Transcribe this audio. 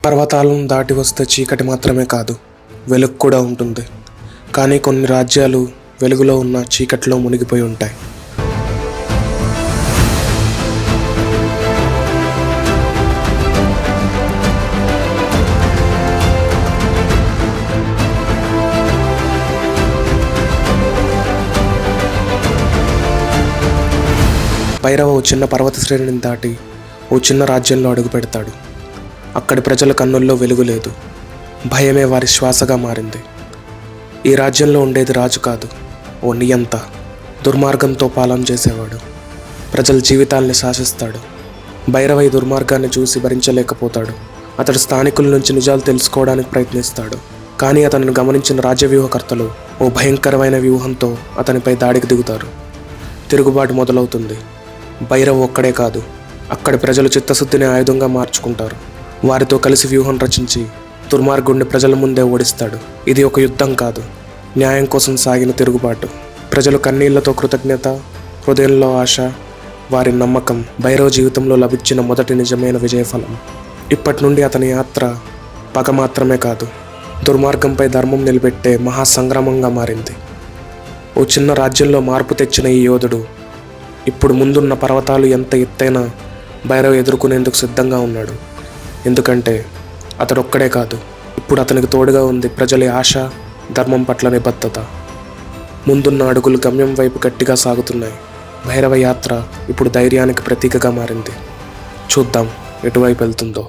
పర్వతాలను దాటి వస్తే చీకటి మాత్రమే కాదు, వెలుగు కూడా ఉంటుంది. కానీ కొన్ని రాజ్యాలు వెలుగులో ఉన్న చీకటిలో మునిగిపోయి ఉంటాయి. భైరవ ఓ చిన్న పర్వత శ్రేణిని దాటి ఓ చిన్న రాజ్యంలో అడుగు పెడతాడు. అక్కడి ప్రజల కన్నుల్లో వెలుగు లేదు, భయమే వారి శ్వాసగా మారింది. ఈ రాజ్యంలో ఉండేది రాజు కాదు, ఓ నియంత. దుర్మార్గంతో పాలన చేసేవాడు, ప్రజల జీవితాల్ని శాసిస్తాడు. భైరవ ఈ దుర్మార్గాన్ని చూసి భరించలేకపోతాడు. అతడు స్థానికుల నుంచి నిజాలు తెలుసుకోవడానికి ప్రయత్నిస్తాడు. కానీ అతనిని గమనించిన రాజ్య వ్యూహకర్తలు ఓ భయంకరమైన వ్యూహంతో అతనిపై దాడికి దిగుతారు. తిరుగుబాటు మొదలవుతుంది. భైరవ్ ఒక్కడే కాదు, అక్కడి ప్రజలు చిత్తశుద్ధిని ఆయుధంగా మార్చుకుంటారు. వారితో కలిసి వ్యూహం రచించి దుర్మార్గుడిని ప్రజల ముందే ఓడిస్తాడు. ఇది ఒక యుద్ధం కాదు, న్యాయం కోసం సాగిన తిరుగుబాటు. ప్రజలు కన్నీళ్లతో కృతజ్ఞత, హృదయంలో ఆశ, వారి నమ్మకం భైరవ్ జీవితంలో లభించిన మొదటి నిజమైన విజయఫలం. ఇప్పటి నుండి అతని యాత్ర పగ మాత్రమే కాదు, దుర్మార్గంపై ధర్మం నిలబెట్టే మహాసంగ్రామంగా మారింది. ఓ చిన్న రాజ్యంలో మార్పు తెచ్చిన ఈ యోధుడు ఇప్పుడు ముందున్న పర్వతాలు ఎంత ఎత్తైనా భైరవ్ ఎదుర్కొనేందుకు సిద్ధంగా ఉన్నాడు. ఎందుకంటే అతడు ఒక్కడే కాదు, ఇప్పుడు అతనికి తోడుగా ఉంది ప్రజల ఆశ, ధర్మం పట్ల నిబద్ధత. ముందున్న అడుగులు గమ్యం వైపు గట్టిగా సాగుతున్నాయి. భైరవ యాత్ర ఇప్పుడు ధైర్యానికి ప్రతీకగా మారింది. చూద్దాం ఎటువైపు వెళ్తుందో.